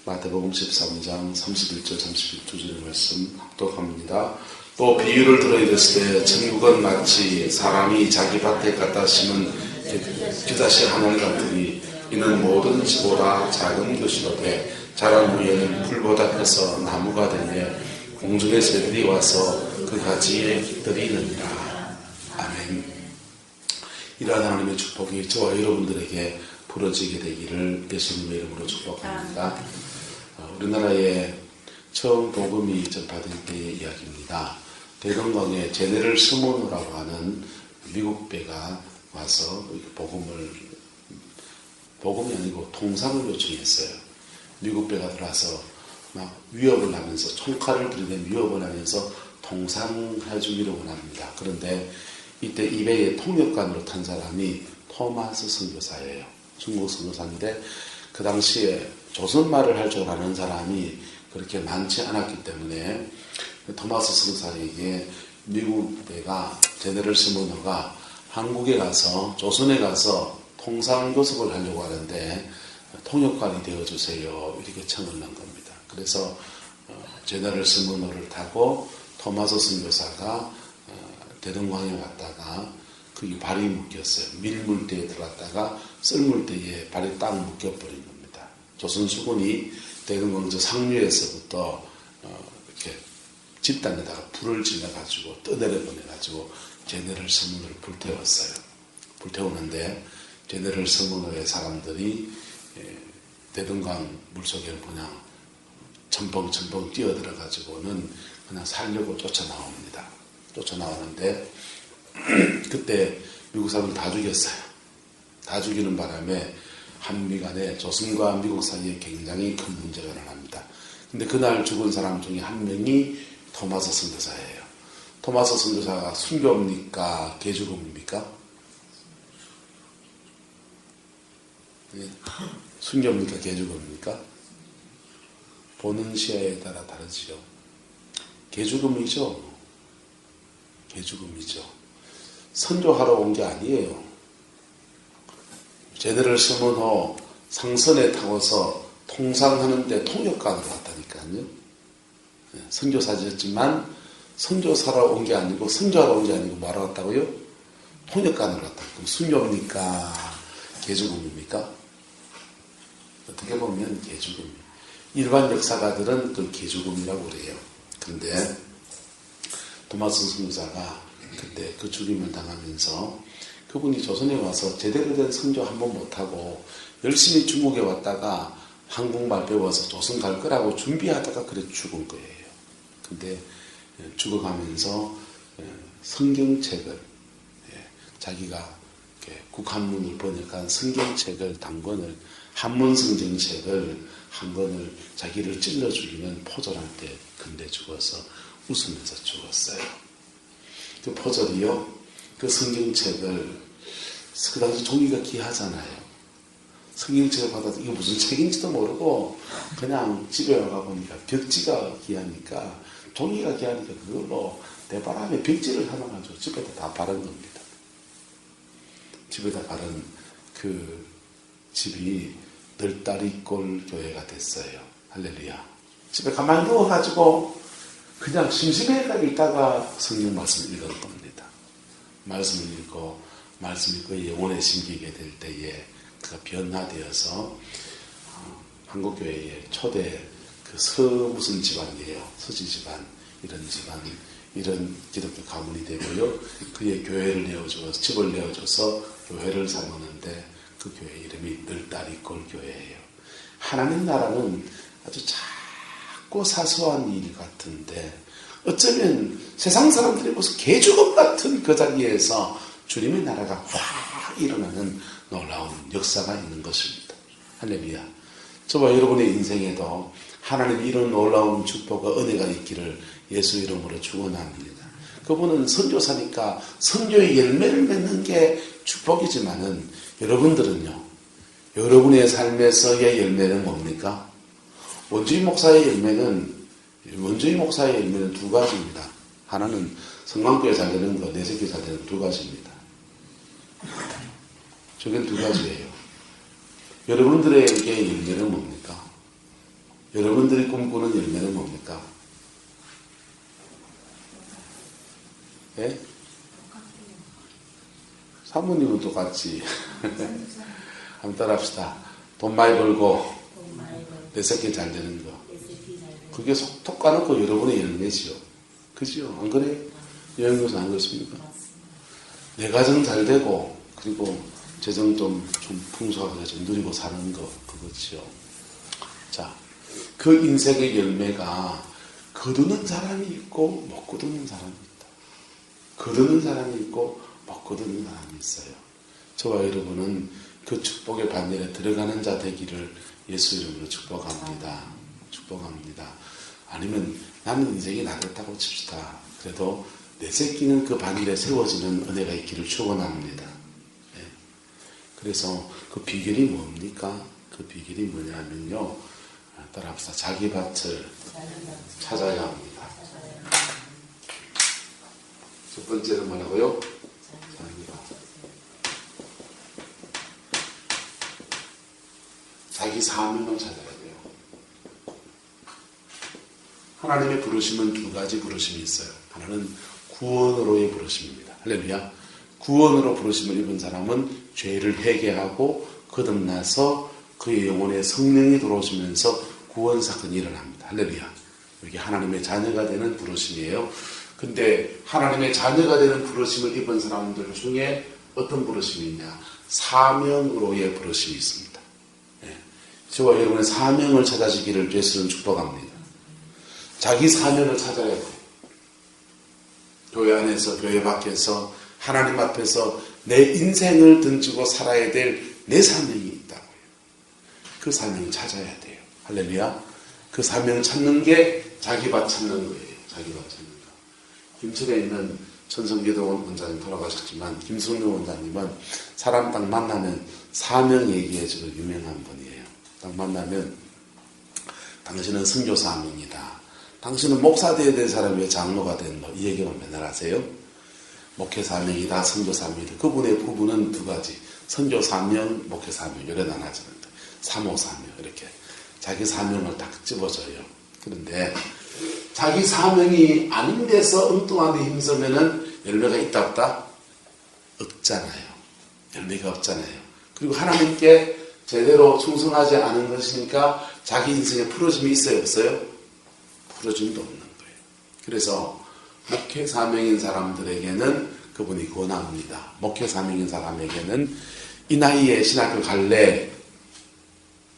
마태복음 13장 31절 32절 말씀 합독합니다. 또 비유를 들어 이르시되 천국은 마치 사람이 자기 밭에 갖다 심은 겨자씨 하늘 같으니 이는 모든 지보다 작은 것이로되 자란 후에는 풀보다 커서 나무가 되며 공중의 새들이 와서 그 가지에 깃들이느니라. 아멘. 이러한 하나님의 축복이 저와 여러분들에게 부러지게 되기를 예수님의 이름으로 축복합니다. 우리나라에 처음 복음이 전파된 때의 이야기입니다. 대동강에 제네럴 스모너라고 하는 미국 배가 와서 복음이 아니고 통상을 요청했어요. 미국 배가 들어와서 막 위협을 하면서 총칼을 들이댄 위협을 하면서 통상해주기를 원합니다. 그런데 이때 이 배의 통역관으로 탄 사람이 토마스 선교사예요. 중국 선교사인데 그 당시에 조선말을 할 줄 아는 사람이 그렇게 많지 않았기 때문에 토마스 선교사에게 미국 배가 제네럴 스모너가 한국에 가서 조선에 가서 통상교섭을 하려고 하는데 통역관이 되어주세요. 이렇게 청을 난 겁니다. 그래서 제네럴 스모너를 타고 토마스 선교사가 대동강에 왔다가 거기 발이 묶였어요. 밀물대에 들어갔다가 썰물대에 발이 딱 묶여버린 겁니다. 조선 수군이 대동강 저 상류에서부터 이렇게 집단에다가 불을 질러가지고 떠내려 보내가지고 제네럴 스모너를 불태웠어요. 불태우는데 제네럴 스모너의 사람들이 대동강 물속에 그냥 첨벙첨벙 뛰어들어가지고는 그냥 살려고 쫓아나옵니다. 쫓아나오는데 그때 미국 사람을 다 죽였어요. 다 죽이는 바람에 한미 간에 조선과 미국 사이에 굉장히 큰 문제가 일어납니다. 근데 그날 죽은 사람 중에 한 명이 토마스 선교사예요. 토마스 선교사가 순교입니까? 개죽음입니까? 순교입니까? 개죽음입니까? 보는 시야에 따라 다르지요. 개죽음이죠. 개죽음이죠. 선교하러 온 게 아니에요. 제네럴 스모너 상선에 타고서 통상하는데 통역관으로 왔다니까요. 선교사였지만 선교사러 온 게 아니고 선교하러 온 게 아니고 뭐하러 왔다고요? 통역관으로 왔다. 그럼 순교입니까? 개죽음입니까? 어떻게 보면 개죽음. 일반 역사가들은 그걸 개죽음이라고 그래요. 근데 토마스 선교사가 그때 그 죽임을 당하면서 그분이 조선에 와서 제대로 된 선교 한 번 못하고 열심히 중국에 왔다가 한국말 배워서 조선 갈 거라고 준비하다가 그래 죽은 거예요. 근데 죽어가면서 성경책을 자기가 국한문을 번역한 성경책을 단권을 한문 성경책을 한 권을 자기를 찔러 죽이는 포졸한테 근대 죽어서 웃으면서 죽었어요. 그 포졸이요, 그 성경책을, 그 당시 종이가 귀하잖아요. 성경책을 받아서 이게 무슨 책인지도 모르고 그냥 집에 와가 보니까 벽지가 귀하니까, 종이가 귀하니까 그걸로 대바람에 벽지를 하나 가지고 집에다 다 바른 겁니다. 집에다 바른 그 집이 널다리골 교회가 됐어요. 할렐루야. 집에 가만히 누워가지고 그냥 심심해가 읽다가 성경 말씀을 읽은 겁니다. 말씀을 읽고 말씀이 그 영혼에 심기게 될 때에 그가 변화되어서 한국교회의 초대 그 무슨 집안이에요. 서지 집안, 이런 기독교 가문이 되고요. 그의 교회를 내어줘서, 집을 내어줘서 교회를 삼았는데 그 교회 이름이 널다리골 교회예요. 하나님 나라는 아주 작고 사소한 일 같은데 어쩌면 세상 사람들이 무슨 개죽음 같은 그 자리에서 주님의 나라가 확 일어나는 놀라운 역사가 있는 것입니다. 할렐루야. 저와 여러분의 인생에도 하나님의 이런 놀라운 축복과 은혜가 있기를 예수 이름으로 축원합니다. 그분은 선교사니까 선교의 열매를 맺는 게 축복이지만은 여러분들은요, 여러분의 삶에서의 열매는 뭡니까? 원주의 목사의 열매는 두 가지입니다. 하나는 성광교회 잘 되는 거, 내세교회 잘 되는 두 가지입니다. 저게 두 가지예요. 여러분들에게 열매는 뭡니까? 여러분들이 꿈꾸는 열매는 뭡니까? 예? 사모님은 똑같이 한번 따라합시다. 돈 많이 벌고 내 새끼 잘 되는 거. 그게 속톡 까놓고 여러분의 열매지요. 그죠? 안 그래요? 여행교사 안 그렇습니까? 내 가정 잘 되고 그리고 재정 좀 풍성하게 좀 누리고 사는 거 그거지요. 자, 그 인생의 열매가 거두는 사람이 있고 못 거두는 사람이 있다. 거두는 사람이 있고 못 거두는 사람이 있어요. 저와 여러분은 그 축복의 반열에 들어가는 자 되기를 예수 이름으로 축복합니다. 축복합니다. 아니면 나는 인생이 나겠다고 칩시다. 그래도 내 새끼는 그 반열에 세워지는 은혜가 있기를 축원합니다. 네. 그래서 그 비결이 뭡니까? 그 비결이 뭐냐면요. 따라합시다. 자기 밭을 찾아야 합니다. 첫 번째는 뭐라고요? 자기 밭. 자기 사명을 찾아야 돼요. 하나님의 부르심은 두 가지 부르심이 있어요. 하나는 구원으로의 부르심입니다. 할렐루야. 구원으로 부르심을 입은 사람은 죄를 회개하고 거듭나서 그의 영혼에 성령이 들어오시면서 구원 사건이 일어납니다. 할렐루야. 이게 하나님의 자녀가 되는 부르심이에요. 근데 하나님의 자녀가 되는 부르심을 입은 사람들 중에 어떤 부르심이 있냐? 사명으로의 부르심이 있습니다. 네. 저와 여러분의 사명을 찾아지기를 예수는 축복합니다. 자기 사명을 찾아야 돼요. 교회 안에서 교회 밖에서 하나님 앞에서 내 인생을 던지고 살아야 될 내 사명이 있다고요. 그 사명을 찾아야 돼요. 할렐루야. 그 사명을 찾는 게 자기 밭 찾는 거예요. 자기 밭 찾는 거. 김천에 있는 천성기도 원장님 돌아가셨지만 김성룡 원장님은 사람 딱 만나면 사명 얘기해주고 유명한 분이에요. 딱 만나면 당신은 선교 사명이다. 당신은 목사 되어야 될 사람이 왜 장로가 됐노? 이 얘기만 맨날 하세요. 목회 사명이다, 선교 사명이다. 그분의 부분은 두 가지. 선교 사명, 목회 사명. 이래 나눠지는데. 사모 사명. 이렇게. 자기 사명을 딱 집어줘요. 그런데 자기 사명이 아닌 데서 엉뚱한 데 힘쓰면은 열매가 있다 없다? 없잖아요. 열매가 없잖아요. 그리고 하나님께 제대로 충성하지 않은 것이니까 자기 인생에 풀어짐이 있어요, 없어요? 풀어짐도 없는 거예요. 그래서 목회 사명인 사람들에게는 그분이 권합니다. 목회 사명인 사람에게는 이 나이에 신학교 갈래?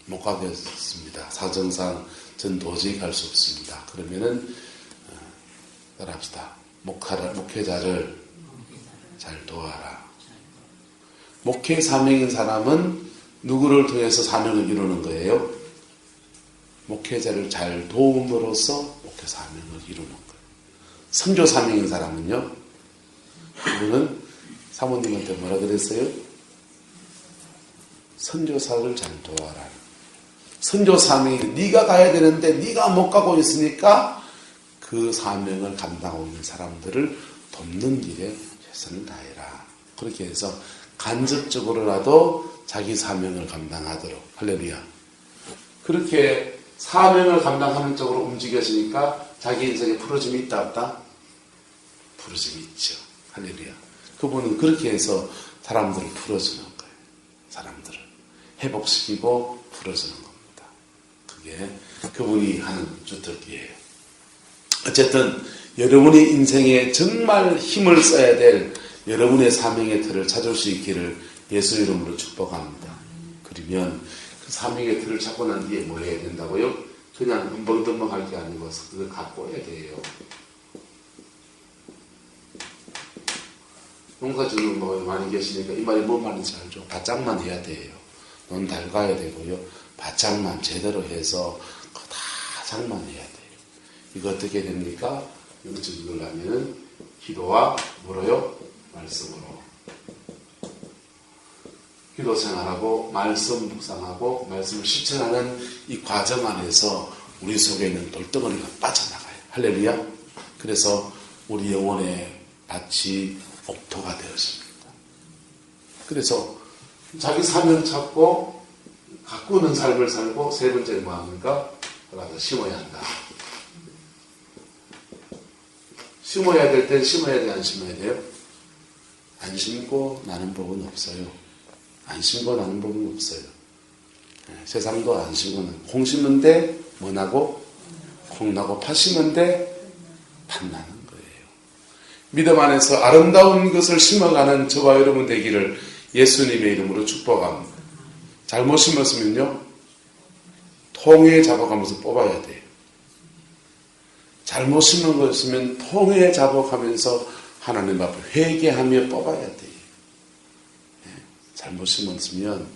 못 가겠습니다. 사정상 전 도저히 갈 수 없습니다. 그러면은 따라합시다. 목회자를 잘 도와라. 목회 사명인 사람은 누구를 통해서 사명을 이루는 거예요? 목회자를 잘 도움으로써 목회 사명을 이루는 거예요. 선교 사명인 사람은요, 그분은 사모님한테 뭐라 그랬어요? 선교사를 잘 도와라. 선교 사명이 네가 가야 되는데 네가 못 가고 있으니까 그 사명을 감당하고 있는 사람들을 돕는 일에 최선을 다해라. 그렇게 해서 간접적으로라도 자기 사명을 감당하도록. 할렐루야. 그렇게 사명을 감당하는 쪽으로 움직여지니까 자기 인생에 풀어짐이 있다 없다? 풀어짐이 있죠. 할렐루야. 그분은 그렇게 해서 사람들을 풀어주는 거예요. 사람들을 회복시키고 풀어주는 겁니다. 그게 그분이 하는 주특기예요. 어쨌든 여러분의 인생에 정말 힘을 써야 될 여러분의 사명의 틀을 찾을 수 있기를 예수 이름으로 축복합니다. 그러면 그 사명의 틀을 찾고 난 뒤에 뭐 해야 된다고요? 그냥 덤벙덤벙 할 게 아니고 그걸 갖고 해야 돼요. 농사짓는 분 많이 계시니까 이 말이 뭔 말인지 알죠? 바짝만 해야 돼요. 논 닳아야 되고요. 바짝만 제대로 해서 다 장만 해야 돼요. 이거 어떻게 됩니까? 영적 이걸 하면은 기도와 뭐로요? 말씀으로. 기도 생활하고 말씀 묵상하고 말씀을 실천하는 이 과정 안에서 우리 속에 있는 돌덩어리가 빠져나가요. 할렐루야. 그래서 우리 영혼의 밭이 옥토가 되었습니다. 그래서 자기 사명 찾고 가꾸는 삶을 살고 세 번째는 뭐합니까? 가서 심어야 한다. 심어야 될 땐 심어야 돼, 안 심어야 돼요? 안 심고 나는 법은 없어요. 안 심고 나는 법은 없어요. 세상도 안 심고는 콩 심은 데 뭐 나고? 콩 나고 팥 심은 데 팥 나는 거예요. 믿음 안에서 아름다운 것을 심어가는 저와 여러분 되기를 예수님의 이름으로 축복합니다. 잘못 심었으면요, 통에 잡아가면서 뽑아야 돼요. 잘못 심은 것이면 통에 잡아가면서 하나님 앞에 회개하며 뽑아야 돼요. 잘못 심었으면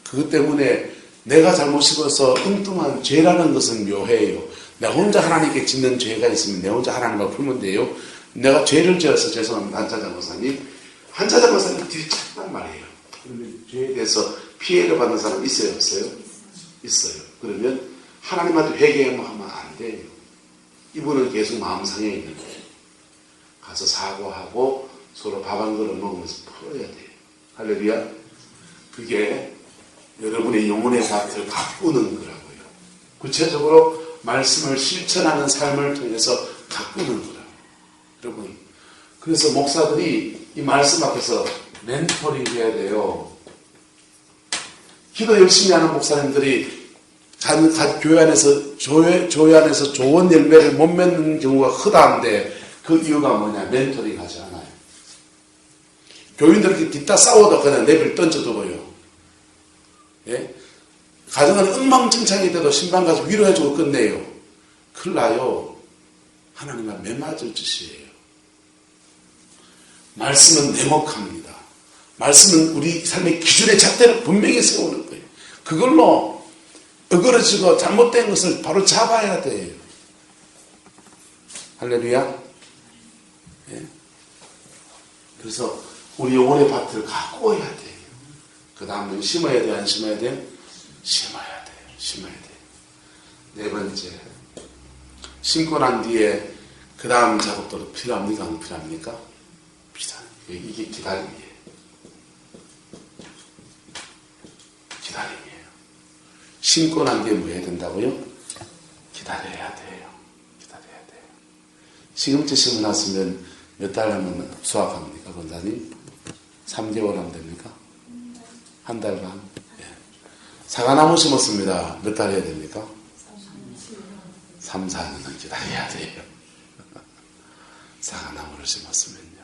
그것 때문에 내가 잘못 심어서 엉뚱한 죄라는 것은 묘해요. 내가 혼자 하나님께 짓는 죄가 있으면 내 혼자 하나님을 풀면 돼요. 내가 죄를 지어서 죄송합니다. 한자장 목사님. 한자장 목사님 뒤집단 말이에요. 그러면 죄에 대해서 피해를 받는 사람 있어요? 없어요? 있어요. 그러면 하나님한테 회개하면 안 돼요. 이분은 계속 마음 상해 있는 거예요. 가서 사과하고 서로 밥 한 그릇 먹으면서 풀어야 돼요. 할렐루야. 그게 여러분의 영혼의 밭을 가꾸는 거라고요. 구체적으로 말씀을 실천하는 삶을 통해서 가꾸는 거라고요. 여러분, 그래서 목사들이 이 말씀 앞에서 멘토링 해야 돼요. 기도 열심히 하는 목사님들이 교회 안에서 좋은 열매를 못 맺는 경우가 크다는데 그 이유가 뭐냐? 멘토링 하지 않아요. 교인들이 뒤따 싸워도 그냥 내비를 던져두고요. 예? 가정은 엉망진창이 돼도 신방 가서 위로해주고 끝내요. 큰일 나요. 하나님과 매맞을 짓이에요. 말씀은 내목합니다. 말씀은 우리 삶의 기준의 잣대를 분명히 세우는 거예요. 그걸로 어그러지고 잘못된 것을 바로 잡아야 돼요. 할렐루야. 예? 그래서 우리 영혼의 밭을 가꾸어야 돼요. 그 다음은 심어야 돼, 안 심어야 돼? 심어야 돼요. 심어야 돼요. 네 번째, 심고 난 뒤에 그 다음 작업도 필요합니까? 안 필요합니까? 필요해요. 이게 기다림이에요. 기다림이에요. 심고 난 뒤에 뭐 해야 된다고요? 기다려야 돼요. 기다려야 돼요. 시금치 심어놨으면 몇 달 하면 수확합니까, 권사님? 3개월 하면 됩니까? 한 달간? 예. 사과나무 심었습니다. 몇 달 해야 됩니까? 3, 4년은 기다려야 돼요. 사과나무를 심었으면요.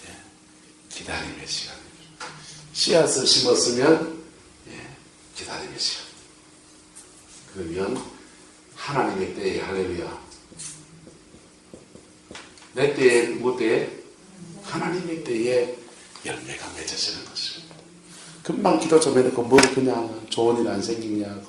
예. 기다림의 시간이에요. 씨앗을 심었으면 기다림의 시간. 그러면 하나님의 때에 할렐루야. 내 때에 뭐 때에? 하나님의 때에 열매가 맺어지는 것입니다. 금방 기도 좀 해놓고 뭐 그냥 좋은 일 안 생기냐.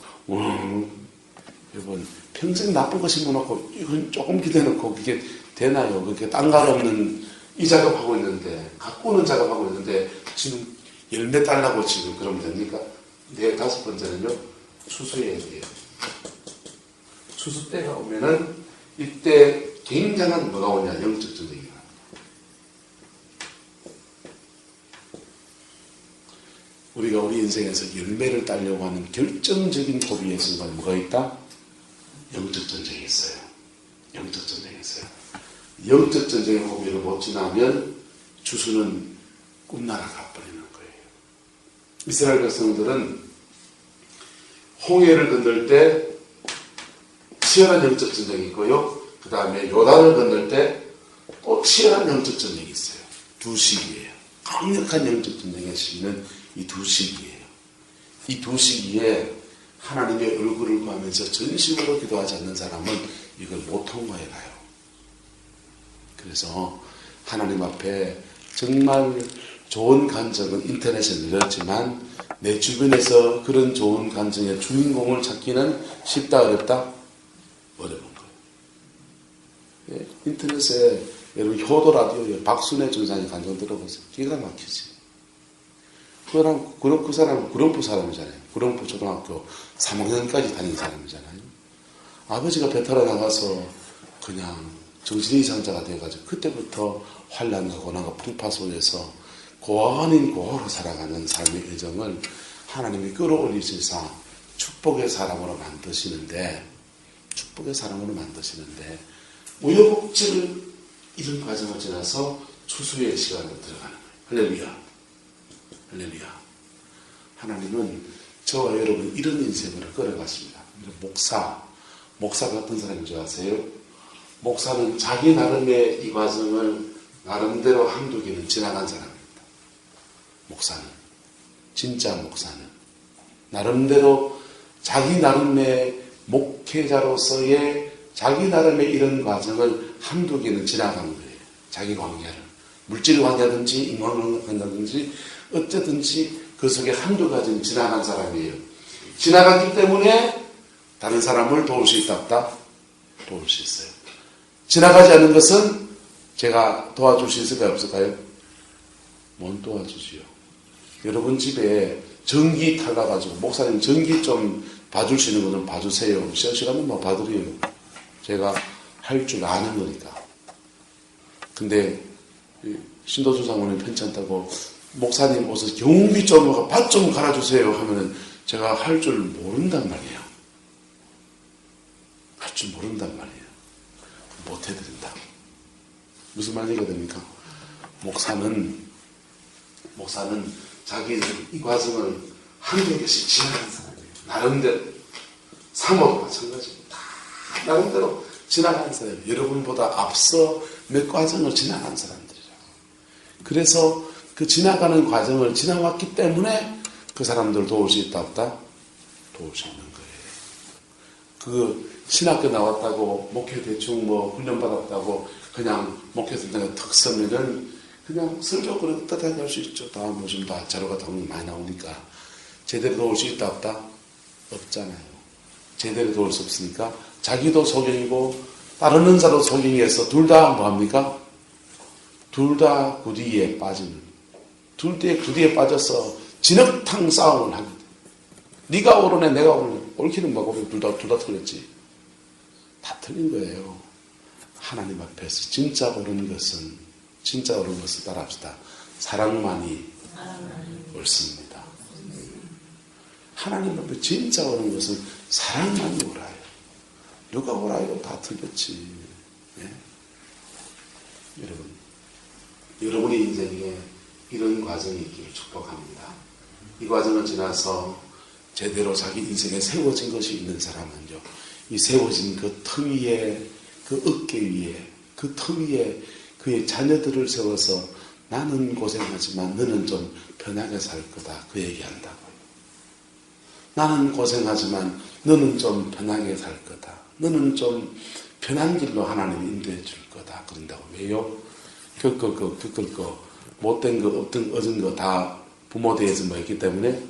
여러분 평생 나쁜 거 심어놓고 이건 조금 기대놓고 그게 되나요? 그렇게 딴갈 없는 이 작업하고 있는데 가꾸는 작업하고 있는데 지금 열매 달라고 지금 그러면 됩니까? 네, 다섯 번째는요, 추수해야 돼요. 추수 때가 오면은 이때 굉장한 뭐가 오냐? 영적 전쟁이 나요. 우리가 우리 인생에서 열매를 따려고 하는 결정적인 고비의 순간 뭐가 있다? 영적 전쟁이 있어요. 영적 전쟁이 있어요. 영적 전쟁의 고비를 못 지나면 추수는 꿈나라 가버리는 거예요. 이스라엘 백성들은 홍해를 건널 때 치열한 영적 전쟁이 있고요. 그 다음에 요단을 건널 때 또 치열한 영적 전쟁이 있어요. 두 시기예요. 강력한 영적 전쟁의 시기는 이 두 시기예요. 이 두 시기에 하나님의 얼굴을 구하면서 전심으로 기도하지 않는 사람은 이걸 못 통과해 가요. 그래서 하나님 앞에 정말 좋은 간증은 인터넷에 늘었지만 내 주변에서 그런 좋은 간증의 주인공을 찾기는 쉽다 어렵다? 어려운 거예요. 예, 인터넷에 여러분 효도 라디오에 박순애 전사님 간증 들어보세요. 기가 막히지. 그 사람은 구룡포 사람이잖아요. 구룡포 초등학교 3학년까지 다닌 사람이잖아요. 아버지가 배탈에 나가서 그냥 정신이 이상자가 돼가지고 그때부터 환난과 고난과 풍파 속에서 고아인 고아로 살아가는 삶의 여정을 하나님이 끌어올리시사 축복의 사람으로 만드시는데 우여곡절 이런 과정을 지나서 추수의 시간으로 들어가는 거예요. 할렐루야. 하나님은 저와 여러분 이런 인생을 끌어가십니다. 목사 같은 사람인 줄 아세요? 목사는 자기 나름의 이 과정을 나름대로 한두 개는 지나간 사람입니다. 진짜 목사는 나름대로 자기 나름의 목회자로서의 자기 나름의 이런 과정을 한두 개는 지나간 거예요. 자기 관계를. 물질 관계든지 인간 관계든지 어쨌든지 그 속에 한두 가지는 지나간 사람이에요. 지나갔기 때문에 다른 사람을 도울 수 있다 없다? 도울 수 있어요. 지나가지 않는 것은 제가 도와줄 수 있을까요 없을까요? 못 도와주지요. 여러분 집에 전기 탈라가지고 목사님 전기 좀 봐줄 수 있는 거 좀 봐주세요. 시간은 뭐 봐드려요. 제가 할 줄 아는 거니까. 근데 신도수 장모님 편찮다고 목사님 오셔서 경비 좀 밭 좀 갈아주세요 하면은 제가 할 줄 모른단 말이에요. 할 줄 모른단 말이에요. 못 해드린다. 무슨 말이가 됩니까? 목사는 자기 이 과정을 한두 개씩 지나간 사람이에요. 나름대로. 사모도 마찬가지고 다 나름대로 지나간 사람이에요. 여러분보다 앞서 몇 과정을 지나간 사람들이죠. 그래서 그 지나가는 과정을 지나왔기 때문에 그 사람들 도울 수 있다 없다? 도울 수 있는 거예요. 그 신학교 나왔다고 목회 대충 뭐 훈련 받았다고 그냥 목회 선생님이 턱 서면은 그냥 설교 그렇게 할 수 있죠. 다음 요즘 다 자료가 너무 많이 나오니까. 제대로 도울 수 있다 없다? 없잖아요. 제대로 도울 수 없으니까 자기도 소경이고 다른 은사도 소경이어서 둘 다 뭐합니까? 둘 다 구디에 빠지는. 둘 다 구디에 빠져서 진흙탕 싸움을 합니다. 네가 옳으네 내가 옳으네. 옳기는 뭐고 둘 다 틀렸지. 다 틀린 거예요. 하나님 앞에서 진짜 옳은 것은 따라합시다. 사랑만이 옳습니다. 하나님 앞에 진짜 옳은 것은 사랑만이 옳아요. 누가 옳아요? 다 틀렸지. 네? 여러분의 인생에 이런 과정이 있기를 축복합니다. 이 과정을 지나서 제대로 자기 인생에 세워진 것이 있는 사람은요, 이 세워진 그 터 위에, 그 어깨 위에, 그 터 위에 그의 자녀들을 세워서 나는 고생하지만 너는 좀 편하게 살 거다. 그 얘기한다고요. 나는 고생하지만 너는 좀 편하게 살 거다. 너는 좀 편한 길로 하나님이 인도해 줄 거다. 그런다고. 왜요? 겪을 거, 못된 거, 얻은 거 다 부모 대에서 뭐 했기 때문에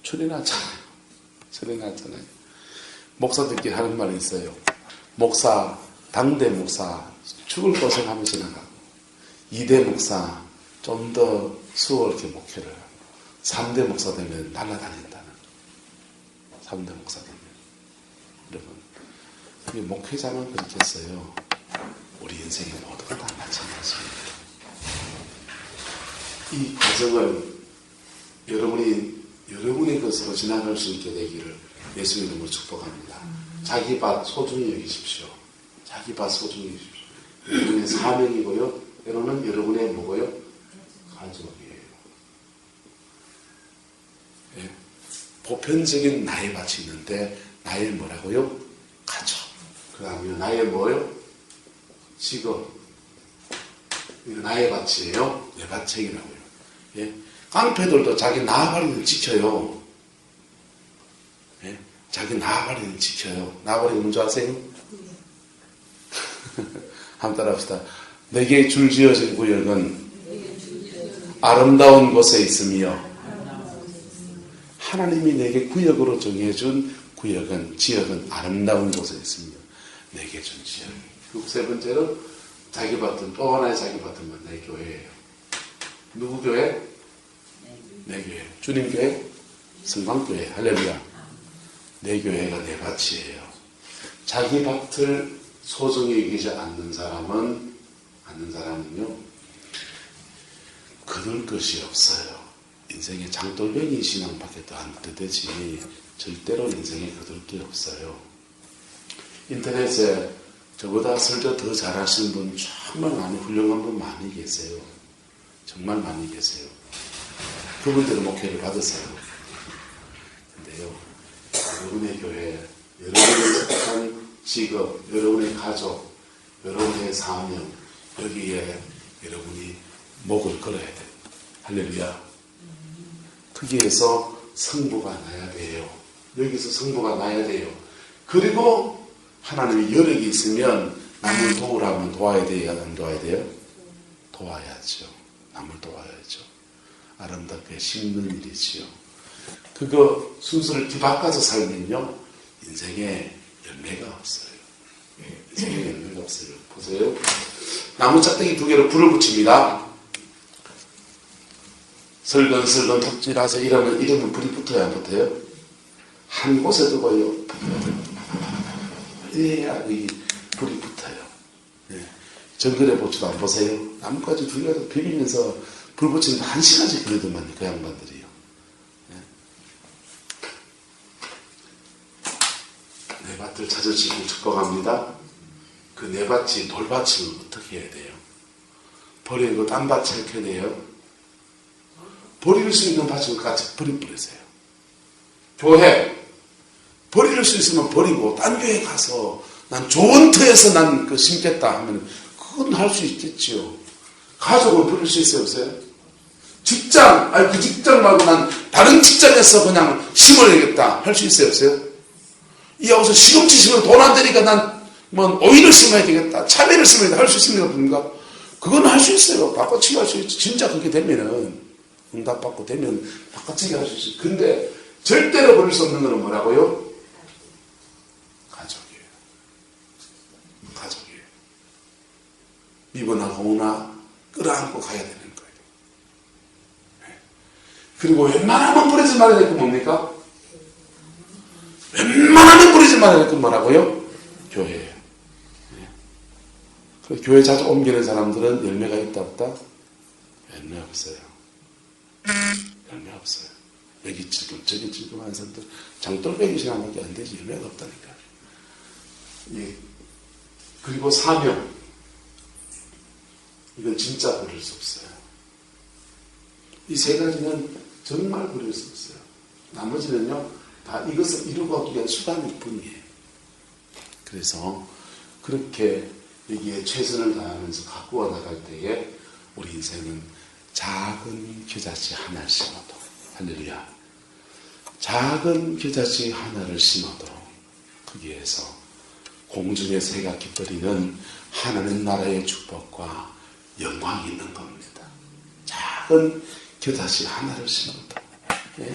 처리났잖아요. 목사들끼리 하는 말이 있어요. 당대 목사, 죽을 고생하면서 나가고, 2대 목사, 좀 더 수월하게 목회를 하고, 3대 목사 되면 날아다닌다는. 3대 목사 되면. 여러분, 목회자만 그렇겠어요. 우리 인생의 모두가 다 마찬가지입니다. 이 과정을 여러분의 것으로 지나갈 수 있게 되기를 예수 이름으로 축복합니다. 자기 밭 소중히 여기십시오. 자기 밭 소중히 여기십시오. 여러분의 사명이고요. 때로는 여러분의 뭐고요? 가족이에요. 네. 보편적인 나의 밭이 있는데 나의 뭐라고요? 가족. 그 다음에 나의 뭐요? 직업. 이거 나의 밭이에요. 내 밭책이라고요. 예? 깡패들도 자기 나발이는 지켜요. 예? 자기 나발이는 지켜요. 나발이 뭔지 아세요? 한번 따라합시다. 내게 줄 지어진 구역은 아름다운 곳에 있으며 하나님이 내게 구역으로 정해준 지역은 아름다운 곳에 있으며 내게 준 지역. 그리고 세 번째로 자기 밭은 또 하나의 자기 밭은 내 교회예요. 누구 교회? 내 교회. 주님 교회? 성광교회. 할렐루야. 내 교회가 내 밭이에요. 자기 밭을 소중히 여기지 않는 사람은요, 거둘 것이 없어요. 인생에 장돌뱅이 신앙밖에 또 안 되지. 절대로 인생에 거둘 게 없어요. 인터넷에 저보다 설교 더 잘하시는 분 정말 많이 훌륭한 분 많이 계세요. 정말 많이 계세요. 그분들은 목회를 받으세요. 근데요, 여러분의 교회, 여러분의 착한 직업, 여러분의 가족, 여러분의 사명, 여기에 여러분이 목을 걸어야 돼요. 할렐루야. 거기에서 성부가 나야 돼요. 여기서 성부가 나야 돼요. 그리고 하나님의 여력이 있으면 남을 도우라면 도와야 돼요? 안 도와야 돼요? 도와야죠. 남을 도와야죠. 아름답게 심는 일이지요. 그거 순서를 뒤바꿔서 살면요, 인생에 열매가 없어요. 인생에 열매가 없어요. 보세요. 나무 짝대기 2개로 불을 붙입니다. 설근설근 톱질해서 이러면 불이 붙어야 안 붙어요? 한 곳에 두고요, 이래야 불이 붙어요. 네. 정글에 보지도 안 보세요? 나뭇가지 2개로 비비면서 불 붙이는데 1시간씩 걸리더만요, 그 양반들이요. 네. 내 밭을 찾으시고 축복합니다. 그 내 밭이 돌밭이면 어떻게 해야 돼요? 버리고 딴 밭 찾게 돼요? 버릴 수 있는 밭을 같이 버려버리세요. 교회 버릴 수 있으면 버리고 딴 교회 가서 난 좋은 터에서 난 그 심겠다 하면 그건 할 수 있겠지요. 가족을 버릴 수 있어요, 없어요? 직장, 그 직장 말고 난 다른 직장에서 그냥 심어야겠다 할 수 있어요, 없어요? 이 여기서 시금치 심으면 돈 안 되니까 난 뭐 오이를 심어야 되겠다, 참외를 심어야 되겠다 할 수 있습니까, 뭡니까? 그건 할 수 있어요. 바꿔치기 할 수 있죠. 진짜 그렇게 되면은 응답받고 되면 바꿔치기 할 수 있어요. 근데 절대로 버릴 수 없는 것은 뭐라고요? 가족이에요. 가족이에요. 미워나 고우나 끌어안고 가야 되는 거예요. 네. 그리고 웬만하면 버리지 말아야 될 건 뭡니까? 웬만하면 버리지 말아야 될 건 뭐라고요? 교회예요. 네. 교회 자주 옮기는 사람들은 열매가 있다 없다? 열매 없어요. 열매 없어요. 여기 지금 저기 지금 한 사람들 장돌배기 시간밖에 안 되지 열매가 없다니까. 예. 그리고 사명, 이건 진짜 버릴 수 없어요. 이 3가지는 정말 버릴 수 없어요. 나머지는요 다 이것을 이루고 위한 수단일 뿐이에요. 그래서 그렇게 여기에 최선을 다하면서 가꾸어 나갈 때에 우리 인생은 작은 겨자씨 하나를 심어도, 할렐루야, 작은 겨자씨 하나를 심어도 거기에서 공중의 새가 깃들이는 하나님 나라의 축복과 영광이 있는 겁니다. 작은 겨자씨 하나를 심어도. 예?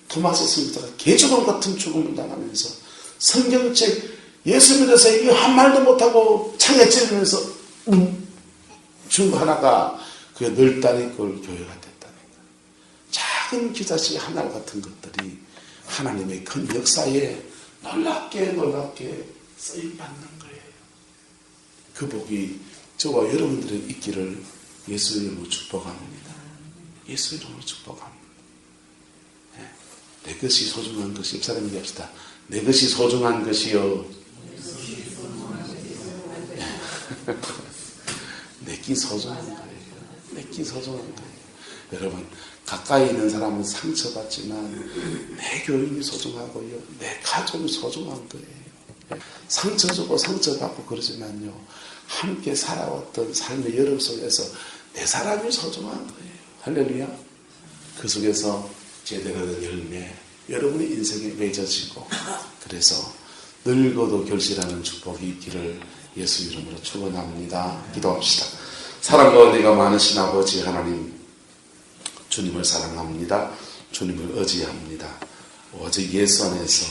토마스 스미스가 개죽음 같은 죽음을 당하면서 성경책 예수 믿어서 이 한 말도 못하고 창에 찔리면서 준 하나가 그 널따리 꼴 교회가 됐다니까. 작은 겨자씨 하나 같은 것들이 하나님의 큰 역사에 놀랍게 쓰임받는 거예요. 그 복이 저와 여러분들의 있기를 예수 이름으로 축복합니다. 예수 이름으로 축복합니다. 네. 내 것이 소중한 것이, 입사람 얘기합시다. 내 것이 소중한 것이요. 내끼 소중한 거예요. 내끼 소중한 거예요. 여러분, 가까이 있는 사람은 상처받지만 내 교인이 소중하고요, 내 가족이 소중한 거예요. 상처 주고 상처받고 그러지만요, 함께 살아왔던 삶의 여름 속에서 내 사람이 소중한 거예요. 할렐루야. 그 속에서 제대로 된 열매, 여러분의 인생에 맺어지고, 그래서 늙어도 결실하는 축복이 있기를 예수 이름으로 축원합니다. 기도합시다. 사랑과 은혜가 많으신 아버지 하나님, 주님을 사랑합니다. 주님을 의지합니다. 오직 예수 안에서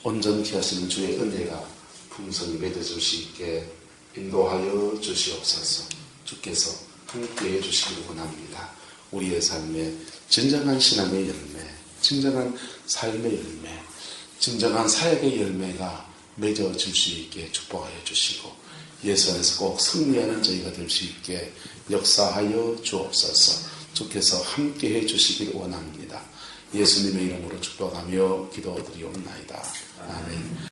온전케 하시는 주의 은혜가 풍성히 맺어질 수 있게 인도하여 주시옵소서. 주께서 함께해 주시기를 원합니다. 우리의 삶에 진정한 신앙의 열매, 진정한 삶의 열매, 진정한 사역의 열매가 맺어질 수 있게 축복하여 주시고, 예수 안에서 꼭 승리하는 저희가 될 수 있게 역사하여 주옵소서. 주께서 함께해 주시기를 원합니다. 예수님의 이름으로 축복하며 기도드리옵나이다. 아멘.